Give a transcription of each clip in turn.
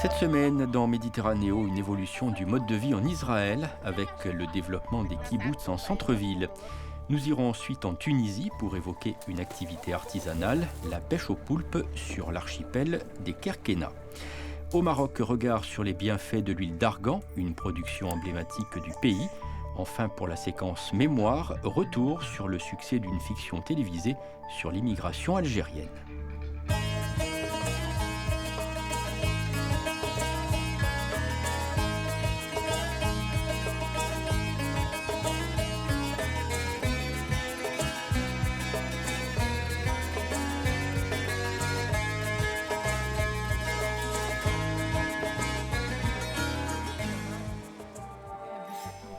Cette semaine, dans Méditerranéo, une évolution du mode de vie en Israël avec le développement des kibboutz en centre-ville. Nous irons ensuite en Tunisie pour évoquer une activité artisanale, la pêche au poulpe sur l'archipel des Kerkena. Au Maroc, regard sur les bienfaits de l'huile d'argan, une production emblématique du pays. Enfin, pour la séquence Mémoire, retour sur le succès d'une fiction télévisée sur l'immigration algérienne.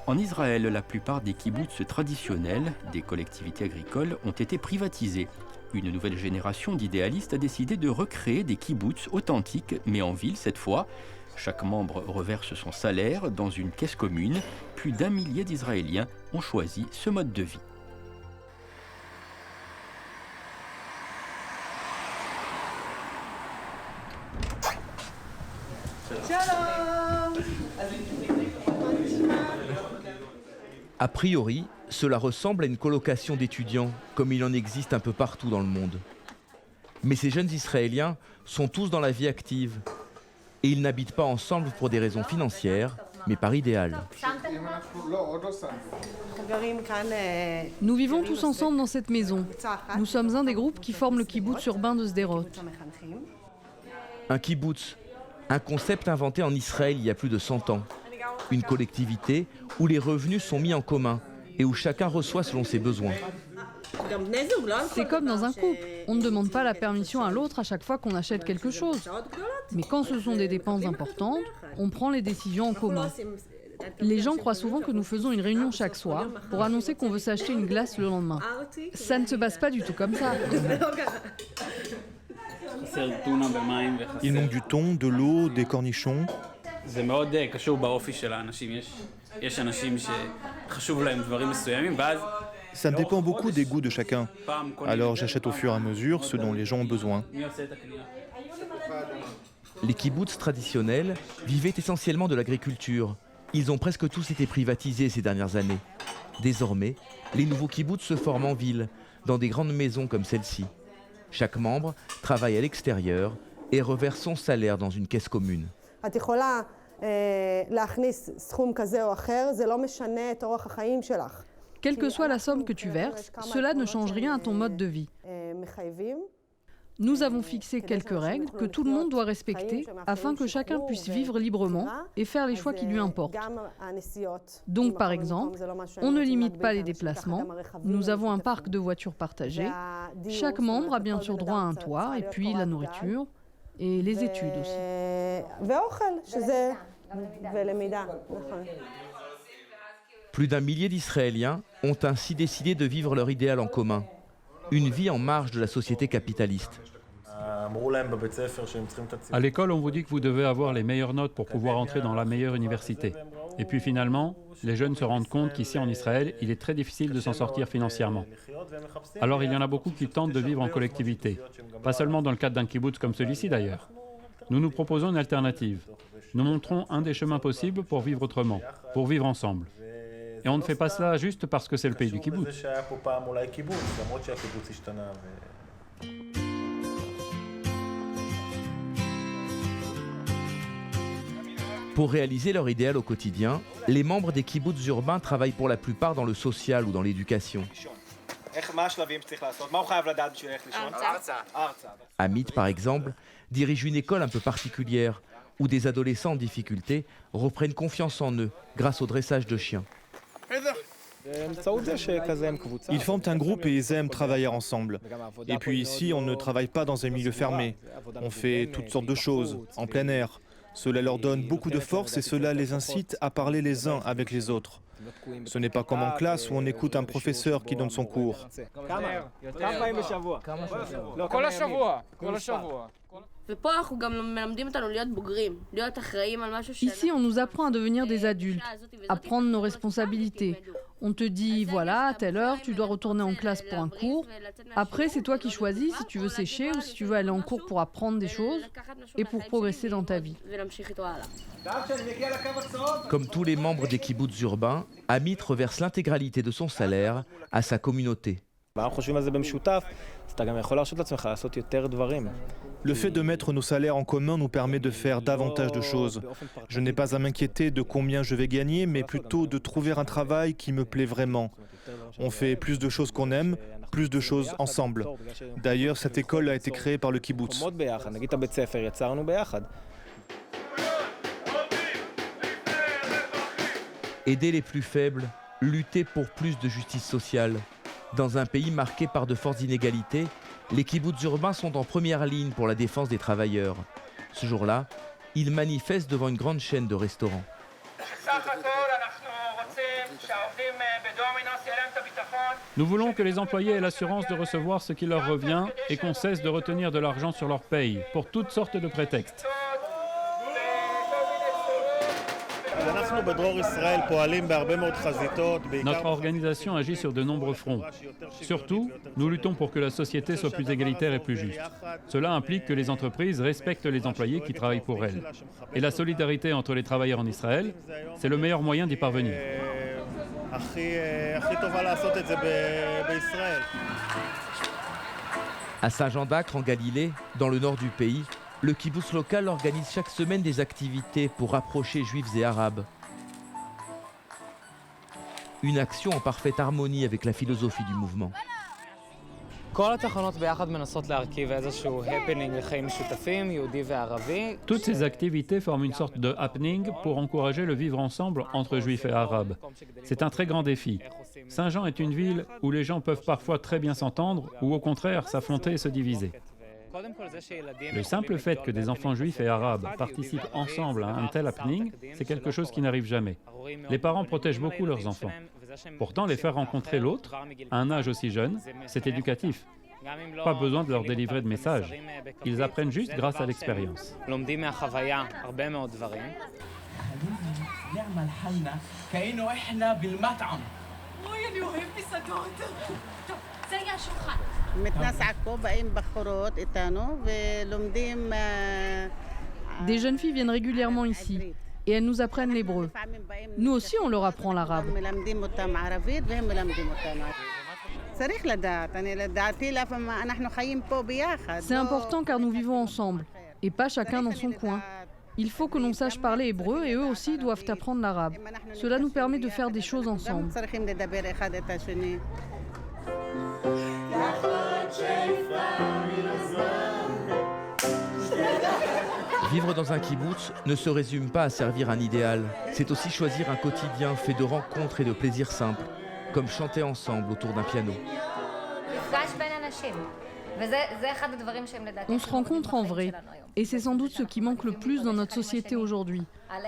En Israël, la plupart des kibboutz traditionnels, des collectivités agricoles, ont été privatisés. Une nouvelle génération d'idéalistes a décidé de recréer des kibboutz authentiques, mais en ville cette fois. Chaque membre reverse son salaire dans une caisse commune. Plus d'1 millier d'Israéliens ont choisi ce mode de vie. A priori, cela ressemble à une colocation d'étudiants, comme il en existe un peu partout dans le monde. Mais ces jeunes Israéliens sont tous dans la vie active. Et ils n'habitent pas ensemble pour des raisons financières, mais par idéal. Nous vivons tous ensemble dans cette maison. Nous sommes un des groupes qui forment le kibboutz urbain de Sderot. Un kibboutz, un concept inventé en Israël il y a plus de 100 ans. Une collectivité où les revenus sont mis en commun et où chacun reçoit selon ses besoins. C'est comme dans un couple. On ne demande pas la permission à l'autre à chaque fois qu'on achète quelque chose. Mais quand ce sont des dépenses importantes, on prend les décisions en commun. Les gens croient souvent que nous faisons une réunion chaque soir pour annoncer qu'on veut s'acheter une glace le lendemain. Ça ne se passe pas du tout comme ça. Il manque du thon, de l'eau, des cornichons. Ça dépend beaucoup des goûts de chacun. Alors j'achète au fur et à mesure ce dont les gens ont besoin. Les kibboutz traditionnels vivaient essentiellement de l'agriculture. Ils ont presque tous été privatisés ces dernières années. Désormais, les nouveaux kibboutz se forment en ville, dans des grandes maisons comme celle-ci. Chaque membre travaille à l'extérieur et reverse son salaire dans une caisse commune. Quelle que soit la somme que tu verses, cela ne change rien à ton mode de vie. Nous avons fixé quelques règles que tout le monde doit respecter afin que chacun puisse vivre librement et faire les choix qui lui importent. Donc par exemple, on ne limite pas les déplacements, nous avons un parc de voitures partagées, chaque membre a bien sûr droit à un toit et puis la nourriture et les études aussi. Plus d'1 millier d'Israéliens ont ainsi décidé de vivre leur idéal en commun. Une vie en marge de la société capitaliste. À l'école, on vous dit que vous devez avoir les meilleures notes pour pouvoir entrer dans la meilleure université. Et puis finalement, les jeunes se rendent compte qu'ici en Israël, il est très difficile de s'en sortir financièrement. Alors il y en a beaucoup qui tentent de vivre en collectivité. Pas seulement dans le cadre d'un kibboutz comme celui-ci d'ailleurs. Nous nous proposons une alternative. Nous montrons un des chemins possibles pour vivre autrement, pour vivre ensemble. Et on ne fait pas cela juste parce que c'est le pays du kibboutz. Pour réaliser leur idéal au quotidien, les membres des kibboutz urbains travaillent pour la plupart dans le social ou dans l'éducation. Amit, par exemple, dirige une école un peu particulière où des adolescents en difficulté reprennent confiance en eux grâce au dressage de chiens. Ils forment un groupe et ils aiment travailler ensemble. Et puis ici, on ne travaille pas dans un milieu fermé. On fait toutes sortes de choses, en plein air. Cela leur donne beaucoup de force et cela les incite à parler les uns avec les autres. Ce n'est pas comme en classe où on écoute un professeur qui donne son cours. Ici, on nous apprend à devenir des adultes, à prendre nos responsabilités. On te dit, voilà, à telle heure, tu dois retourner en classe pour un cours. Après, c'est toi qui choisis si tu veux sécher ou si tu veux aller en cours pour apprendre des choses et pour progresser dans ta vie. Comme tous les membres des kibboutz urbains, Amit reverse l'intégralité de son salaire à sa communauté. Le fait de mettre nos salaires en commun nous permet de faire davantage de choses. Je n'ai pas à m'inquiéter de combien je vais gagner, mais plutôt de trouver un travail qui me plaît vraiment. On fait plus de choses qu'on aime, plus de choses ensemble. D'ailleurs, cette école a été créée par le kibboutz. Aider les plus faibles, lutter pour plus de justice sociale. Dans un pays marqué par de fortes inégalités, les kibboutz urbains sont en première ligne pour la défense des travailleurs. Ce jour-là, ils manifestent devant une grande chaîne de restaurants. Nous voulons que les employés aient l'assurance de recevoir ce qui leur revient et qu'on cesse de retenir de l'argent sur leur paye, pour toutes sortes de prétextes. Notre organisation agit sur de nombreux fronts. Surtout, nous luttons pour que la société soit plus égalitaire et plus juste. Cela implique que les entreprises respectent les employés qui travaillent pour elles. Et la solidarité entre les travailleurs en Israël, c'est le meilleur moyen d'y parvenir. À Saint-Jean d'Acre, en Galilée, dans le nord du pays, le kibboutz local organise chaque semaine des activités pour rapprocher juifs et arabes. Une action en parfaite harmonie avec la philosophie du mouvement. Toutes ces activités forment une sorte de happening pour encourager le vivre ensemble entre juifs et arabes. C'est un très grand défi. Saint-Jean est une ville où les gens peuvent parfois très bien s'entendre ou au contraire s'affronter et se diviser. Le simple fait que des enfants juifs et arabes participent ensemble à un tel happening, c'est quelque chose qui n'arrive jamais. Les parents protègent beaucoup leurs enfants. Pourtant, les faire rencontrer l'autre, à un âge aussi jeune, c'est éducatif. Pas besoin de leur délivrer de messages. Ils apprennent juste grâce à l'expérience. Des jeunes filles viennent régulièrement ici et elles nous apprennent l'hébreu. Nous aussi, on leur apprend l'arabe. C'est important car nous vivons ensemble et pas chacun dans son coin. Il faut que l'on sache parler hébreu et eux aussi doivent apprendre l'arabe. Cela nous permet de faire des choses ensemble. Vivre dans un kibboutz ne se résume pas à servir un idéal. C'est aussi choisir un quotidien fait de rencontres et de plaisirs simples, comme chanter ensemble autour d'un piano. On se rencontre en vrai, et c'est sans doute ce qui manque le plus dans notre société aujourd'hui.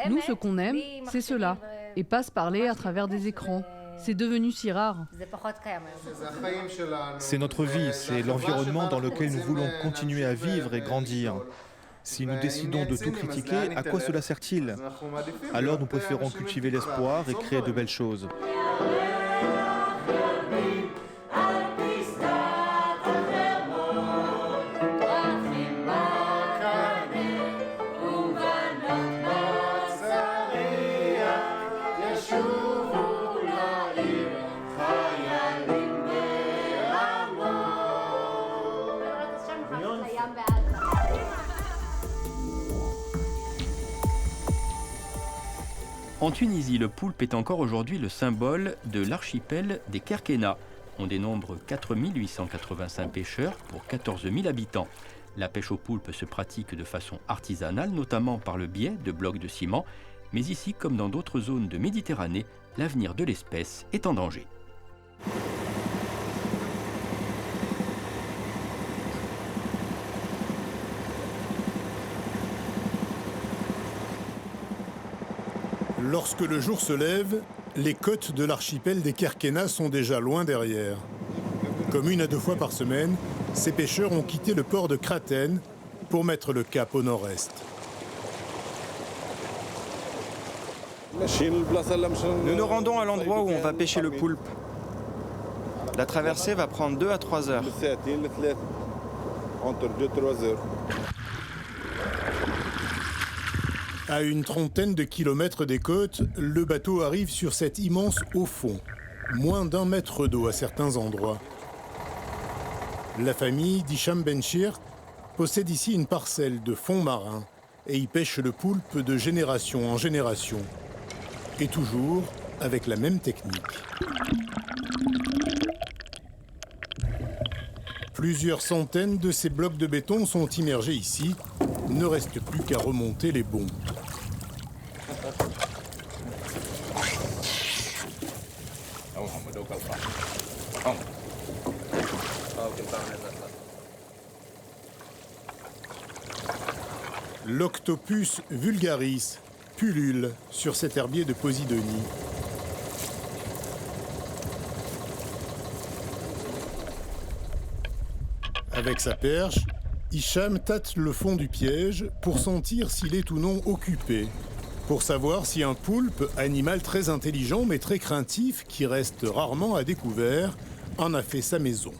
Nous, ce qu'on aime, c'est cela, et pas se parler à travers des écrans. C'est devenu si rare. C'est notre vie, c'est l'environnement dans lequel nous voulons continuer à vivre et grandir. Si nous décidons de tout critiquer, à quoi cela sert-il? Alors nous préférons cultiver l'espoir et créer de belles choses. En Tunisie, le poulpe est encore aujourd'hui le symbole de l'archipel des Kerkena. On dénombre 4 885 pêcheurs pour 14 000 habitants. La pêche au poulpe se pratique de façon artisanale, notamment par le biais de blocs de ciment. Mais ici, comme dans d'autres zones de Méditerranée, l'avenir de l'espèce est en danger. Lorsque le jour se lève, les côtes de l'archipel des Kerkena sont déjà loin derrière. Comme 1 à 2 fois par semaine, ces pêcheurs ont quitté le port de Kraten pour mettre le cap au nord-est. Nous nous rendons à l'endroit où on va pêcher le poulpe. La traversée va prendre 2 à 3 heures. À une trentaine de kilomètres des côtes, le bateau arrive sur cet immense haut fond. Moins d'1 mètre d'eau à certains endroits. La famille d'Hicham Benchir possède ici une parcelle de fond marin et y pêche le poulpe de génération en génération. Et toujours avec la même technique. Plusieurs centaines de ces blocs de béton sont immergés ici. Ne reste plus qu'à remonter les bonds. L'Octopus vulgaris pullule sur cet herbier de Posidonie. Avec sa perche, Hicham tâte le fond du piège pour sentir s'il est ou non occupé. Pour savoir si un poulpe, animal très intelligent mais très craintif qui reste rarement à découvert, en a fait sa maison.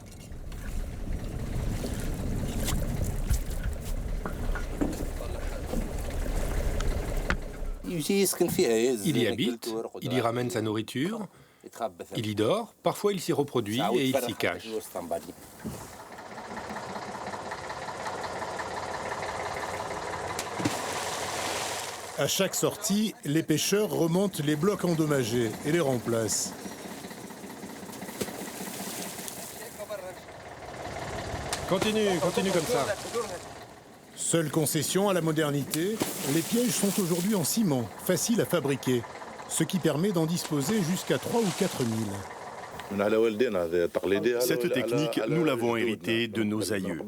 Il y habite, il y ramène sa nourriture, il y dort, parfois il s'y reproduit et il s'y cache. À chaque sortie, les pêcheurs remontent les blocs endommagés et les remplacent. Continue comme ça. Seule concession à la modernité, les pièges sont aujourd'hui en ciment, faciles à fabriquer, ce qui permet d'en disposer jusqu'à 3 ou 4 000. Cette technique, nous l'avons héritée de nos aïeux.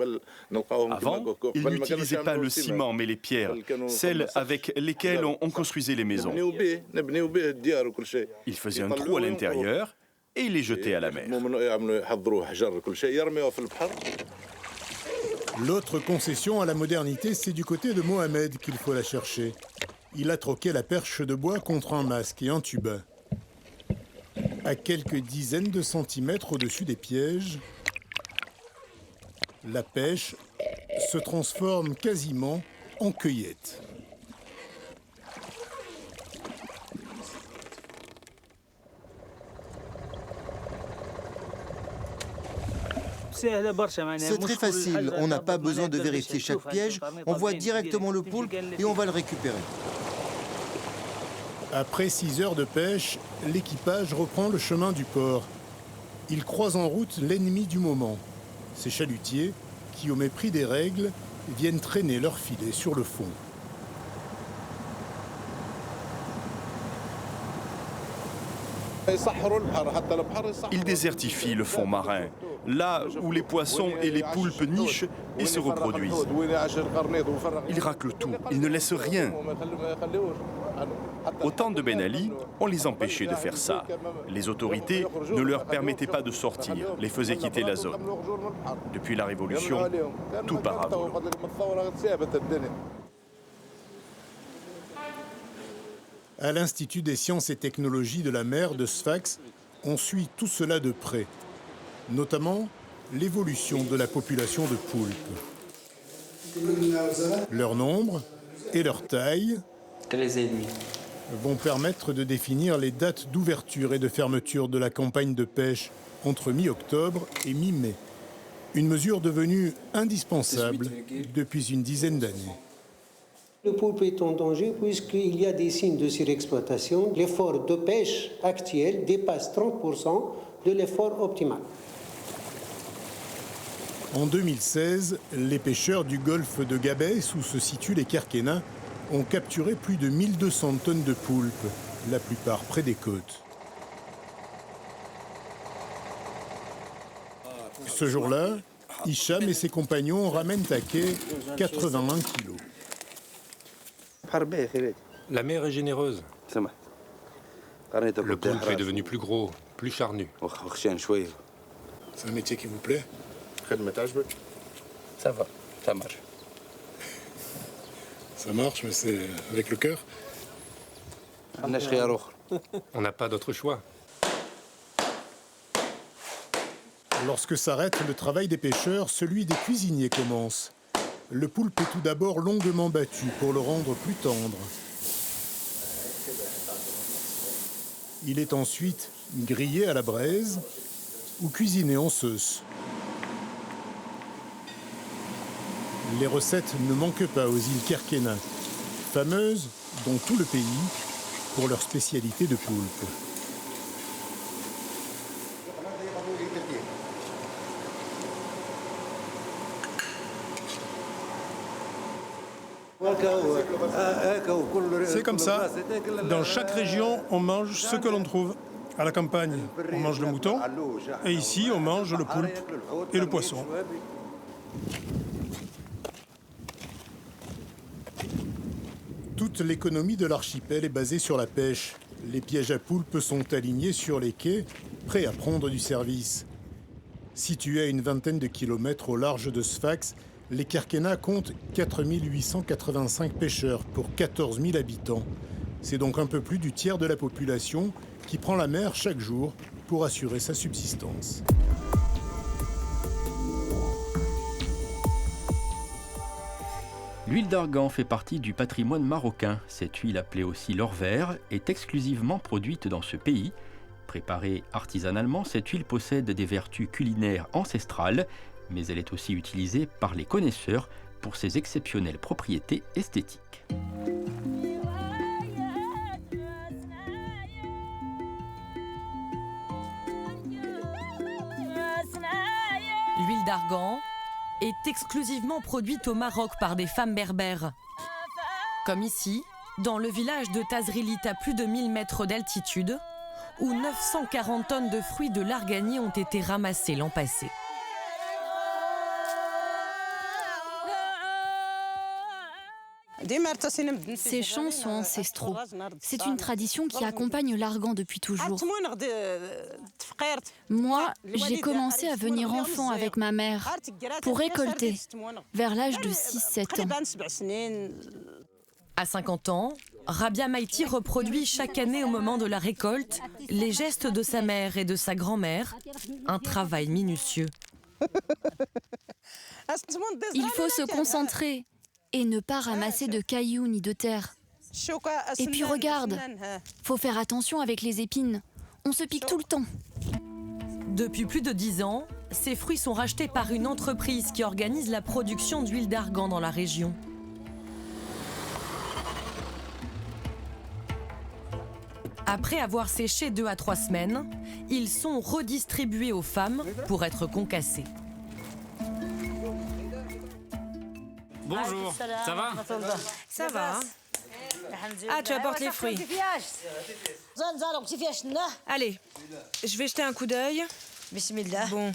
Avant, ils n'utilisaient pas le ciment mais les pierres, celles avec lesquelles on construisait les maisons. Ils faisaient un trou à l'intérieur et ils les jetaient à la mer. L'autre concession à la modernité, c'est du côté de Mohamed qu'il faut la chercher. Il a troqué la perche de bois contre un masque et un tuba. À quelques dizaines de centimètres au-dessus des pièges, la pêche se transforme quasiment en cueillette. C'est très facile, on n'a pas besoin de vérifier chaque piège, on voit directement le poulpe et on va le récupérer. Après 6 heures de pêche, l'équipage reprend le chemin du port. Il croise en route l'ennemi du moment, ces chalutiers qui, au mépris des règles, viennent traîner leur filet sur le fond. Ils désertifient le fond marin, là où les poissons et les poulpes nichent et se reproduisent. Ils raclent tout, ils ne laissent rien. Au temps de Ben Ali, on les empêchait de faire ça. Les autorités ne leur permettaient pas de sortir, les faisaient quitter la zone. Depuis la Révolution, tout part à volo. À l'Institut des sciences et technologies de la mer de Sfax, on suit tout cela de près, notamment l'évolution de la population de poulpes. Leur nombre et leur taille vont permettre de définir les dates d'ouverture et de fermeture de la campagne de pêche entre mi-octobre et mi-mai. Une mesure devenue indispensable depuis une dizaine d'années. Le poulpe est en danger puisqu'il y a des signes de surexploitation. L'effort de pêche actuel dépasse 30% de l'effort optimal. En 2016, les pêcheurs du golfe de Gabès, où se situent les Kerkénas, ont capturé plus de 1200 tonnes de poulpes, la plupart près des côtes. Ce jour-là, Hicham et ses compagnons ramènent à quai 81 kilos. La mer est généreuse. Le poulpe est devenu plus gros, plus charnu. C'est un métier qui vous plaît? Ça va, ça marche. Ça marche, mais c'est avec le cœur? On n'a pas d'autre choix. Lorsque s'arrête le travail des pêcheurs, celui des cuisiniers commence. Le poulpe est tout d'abord longuement battu pour le rendre plus tendre. Il est ensuite grillé à la braise ou cuisiné en sauce. Les recettes ne manquent pas aux îles Kerkena, fameuses dans tout le pays pour leur spécialité de poulpe. C'est comme ça. Dans chaque région, on mange ce que l'on trouve. À la campagne, on mange le mouton. Et ici, on mange le poulpe et le poisson. Toute l'économie de l'archipel est basée sur la pêche. Les pièges à poulpes sont alignés sur les quais, prêts à prendre du service. Situés à une vingtaine de kilomètres au large de Sfax, les Kerkena comptent 4885 pêcheurs pour 14 000 habitants. C'est donc un peu plus du tiers de la population qui prend la mer chaque jour pour assurer sa subsistance. L'huile d'argan fait partie du patrimoine marocain. Cette huile, appelée aussi l'or vert, est exclusivement produite dans ce pays. Préparée artisanalement, cette huile possède des vertus culinaires ancestrales, mais elle est aussi utilisée par les connaisseurs pour ses exceptionnelles propriétés esthétiques. L'huile d'argan est exclusivement produite au Maroc par des femmes berbères. Comme ici, dans le village de Tazrilit à plus de 1000 mètres d'altitude, où 940 tonnes de fruits de l'arganier ont été ramassés l'an passé. Ces chants sont ancestraux. C'est une tradition qui accompagne l'argan depuis toujours. Moi, j'ai commencé à venir enfant avec ma mère pour récolter vers l'âge de 6-7 ans. À 50 ans, Rabia Maïti reproduit chaque année au moment de la récolte les gestes de sa mère et de sa grand-mère, un travail minutieux. Il faut se concentrer et ne pas ramasser de cailloux ni de terre. Et puis regarde, faut faire attention avec les épines. On se pique tout le temps. Depuis plus de 10 ans, ces fruits sont rachetés par une entreprise qui organise la production d'huile d'argan dans la région. Après avoir séché 2 à 3 semaines, ils sont redistribués aux femmes pour être concassés. Bonjour, ça va? Ça va. Ah, tu apportes les fruits. Allez, je vais jeter un coup d'œil. Bon.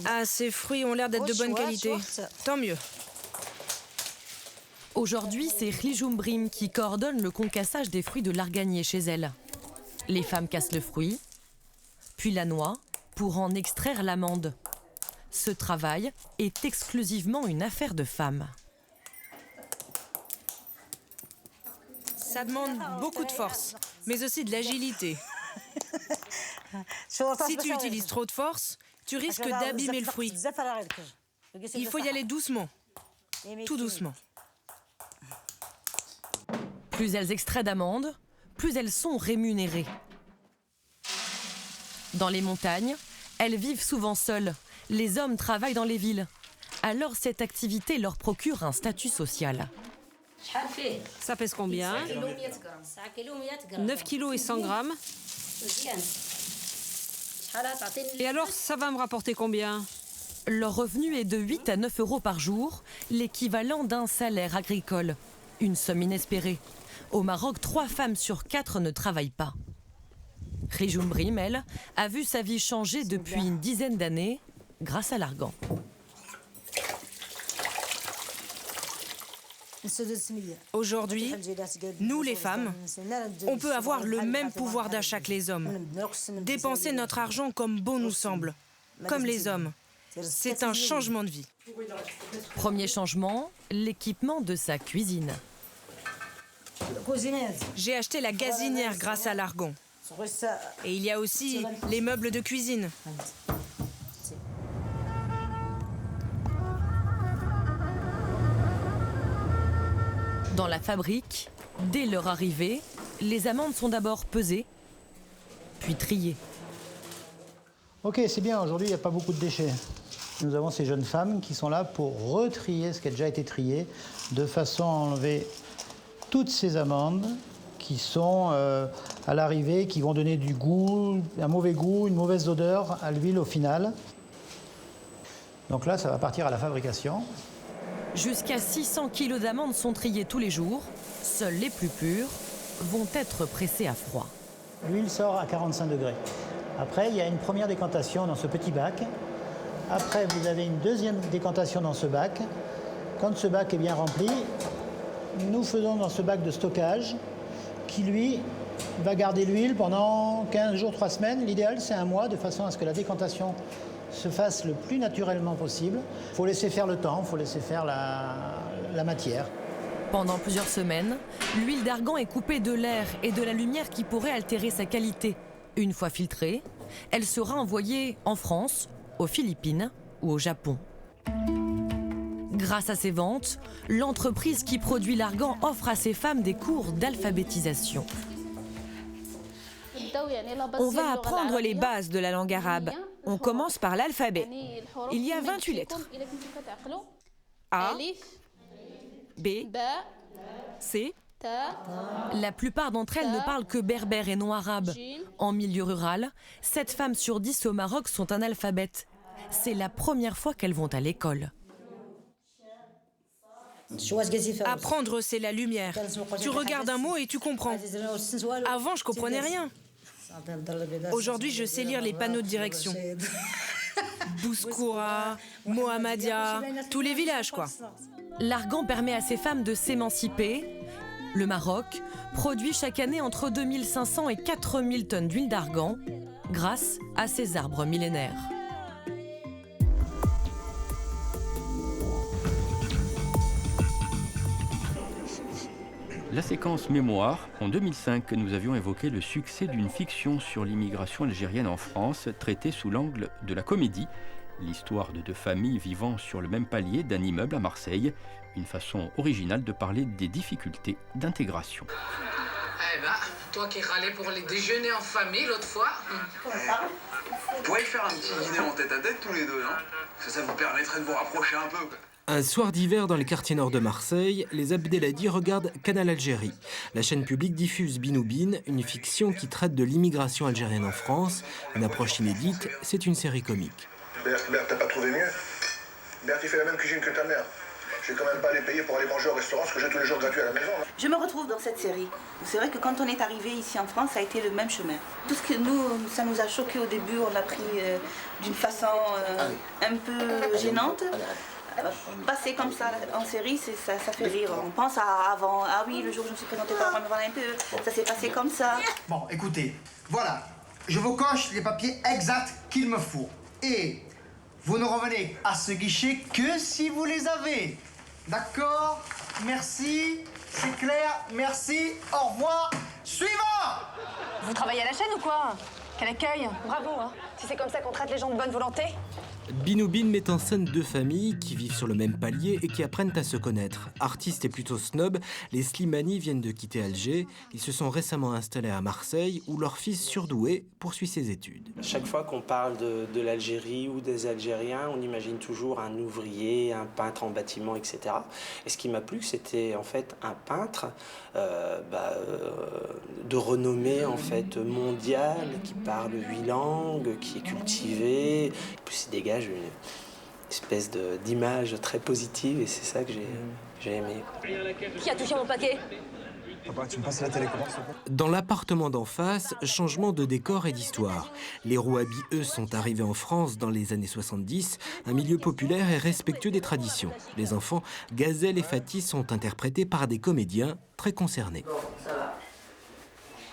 Ah, ces fruits ont l'air d'être de bonne qualité. Tant mieux. Aujourd'hui, c'est Khlijoum Brim qui coordonne le concassage des fruits de l'arganier chez elle. Les femmes cassent le fruit, puis la noix, pour en extraire l'amande. Ce travail est exclusivement une affaire de femmes. Ça demande beaucoup de force, mais aussi de l'agilité. Si tu utilises trop de force, tu risques d'abîmer le fruit. Il faut y aller doucement, tout doucement. Plus elles extraient d'amandes, plus elles sont rémunérées. Dans les montagnes, elles vivent souvent seules. Les hommes travaillent dans les villes. Alors cette activité leur procure un statut social. Ça pèse combien? 9 kilos et 100 grammes. Et alors, ça va me rapporter combien? Leur revenu est de 8 à 9 euros par jour, l'équivalent d'un salaire agricole. Une somme inespérée. Au Maroc, 3 femmes sur 4 ne travaillent pas. Khlijoum Brim, elle, a vu sa vie changer depuis une dizaine d'années grâce à l'argan. Aujourd'hui, nous les femmes, on peut avoir le même pouvoir d'achat que les hommes. Dépenser notre argent comme bon nous semble, comme les hommes. C'est un changement de vie. Premier changement, l'équipement de sa cuisine. J'ai acheté la gazinière grâce à l'argon. Et il y a aussi les meubles de cuisine. Dans la fabrique, dès leur arrivée, les amandes sont d'abord pesées, puis triées. Ok, c'est bien, aujourd'hui il n'y a pas beaucoup de déchets. Nous avons ces jeunes femmes qui sont là pour retrier ce qui a déjà été trié, de façon à enlever toutes ces amandes qui sont à l'arrivée, qui vont donner du goût, un mauvais goût, une mauvaise odeur à l'huile au final. Donc là, ça va partir à la fabrication. Jusqu'à 600 kilos d'amandes sont triées tous les jours. Seules les plus pures vont être pressées à froid. L'huile sort à 45 degrés. Après, il y a une première décantation dans ce petit bac. Après, vous avez une deuxième décantation dans ce bac. Quand ce bac est bien rempli, nous faisons dans ce bac de stockage qui, lui, va garder l'huile pendant 15 jours, 3 semaines. L'idéal, c'est un mois, de façon à ce que la décantation se fasse le plus naturellement possible. Il faut laisser faire le temps, il faut laisser faire la matière. Pendant plusieurs semaines, l'huile d'argan est coupée de l'air et de la lumière qui pourrait altérer sa qualité. Une fois filtrée, elle sera envoyée en France, aux Philippines ou au Japon. Grâce à ses ventes, l'entreprise qui produit l'argan offre à ses femmes des cours d'alphabétisation. On va apprendre les bases de la langue arabe. On commence par l'alphabet. Il y a 28 lettres. A, B, C. La plupart d'entre elles ne parlent que berbère et non arabe. En milieu rural, 7 femmes sur 10 au Maroc sont analphabètes. C'est la première fois qu'elles vont à l'école. Apprendre, c'est la lumière. Tu regardes un mot et tu comprends. Avant, je comprenais rien. Aujourd'hui, je sais lire les panneaux de direction. Bouskoura, Mohammadia, tous les villages, quoi. L'argan permet à ces femmes de s'émanciper. Le Maroc produit chaque année entre 2500 et 4000 tonnes d'huile d'argan grâce à ces arbres millénaires. La séquence mémoire, en 2005, nous avions évoqué le succès d'une fiction sur l'immigration algérienne en France, traitée sous l'angle de la comédie. L'histoire de 2 familles vivant sur le même palier d'un immeuble à Marseille. Une façon originale de parler des difficultés d'intégration. Eh ben, toi qui râlais pour les déjeuners en famille l'autre fois. Vous pourriez faire un petit dîner en tête-à-tête tous les deux, non? Parce que ça vous permettrait de vous rapprocher un peu. Un soir d'hiver dans les quartiers nord de Marseille, les Abdelhadi regardent Canal Algérie. La chaîne publique diffuse Binoubine, une fiction qui traite de l'immigration algérienne en France. Une approche inédite, c'est une série comique. Bert, t'as pas trouvé mieux? Bert, il fait la même cuisine que ta mère. Je vais quand même pas les payer pour aller manger au restaurant, ce que j'ai tous les jours gratuit à la maison. Je me retrouve dans cette série. C'est vrai que quand on est arrivé ici en France, ça a été le même chemin. Tout ce que ça nous a choqué au début, on l'a pris d'une façon un peu gênante. Passer comme ça en série, ça fait rire. On pense à avant. Ah oui, le jour où je me suis présentée par la un peu, ça s'est passé comme ça. Bon, écoutez, voilà. Je vous coche les papiers exacts qu'il me faut. Et vous ne revenez à ce guichet que si vous les avez. D'accord? Merci. C'est clair. Merci. Au revoir. Suivant! Vous travaillez à la chaîne ou quoi? Quel accueil! Bravo, hein. Si c'est comme ça qu'on traite les gens de bonne volonté. Binoubine met en scène 2 familles qui vivent sur le même palier et qui apprennent à se connaître. Artistes et plutôt snobs, les Slimani viennent de quitter Alger. Ils se sont récemment installés à Marseille où leur fils surdoué poursuit ses études. Chaque fois qu'on parle de l'Algérie ou des Algériens, on imagine toujours un ouvrier, un peintre en bâtiment, etc. Et ce qui m'a plu, c'était en fait un peintre de renommée en fait mondiale, qui parle 8 langues, qui est cultivé, et puis il dégage une espèce d'image très positive et c'est ça que j'ai aimé. Qui a touché mon paquet? Papa, tu me passes la télécommande? Dans l'appartement d'en face, changement de décor et d'histoire. Les Rouabi, eux, sont arrivés en France dans les années 70, un milieu populaire et respectueux des traditions. Les enfants, Gazelle et Fatih, sont interprétés par des comédiens très concernés.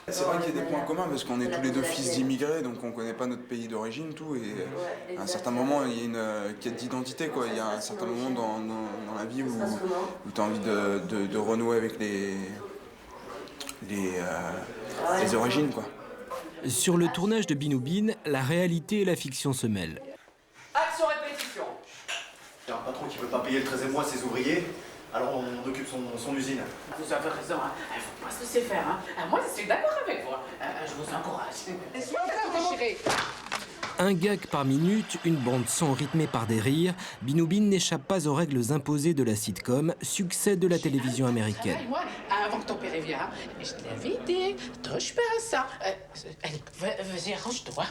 C'est vrai qu'il y a des points communs parce qu'on est tous les deux fils d'immigrés, donc on connaît pas notre pays d'origine, tout. Et à un certain moment, il y a une quête d'identité, quoi. Il y a un certain moment dans la vie où tu as envie de renouer avec les origines, quoi. Sur le tournage de Binoubine, la réalité et la fiction se mêlent. Action répétition. Il y a un patron qui ne peut pas payer le 13e mois à ses ouvriers, alors on occupe son usine. Vous avez raison, il ne faut pas se laisser faire. Moi, je suis d'accord avec vous. Je vous encourage. Un gag par minute, une bande son rythmée par des rires, Binoubine n'échappe pas aux règles imposées de la sitcom, succès de la télévision américaine. Moi, avant que ton père vienne, je te l'avais dit, touche pas à ça. Allez, vas-y, arrange-toi.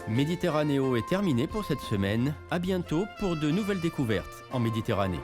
Méditerranéo est terminé pour cette semaine. À bientôt pour de nouvelles découvertes en Méditerranée.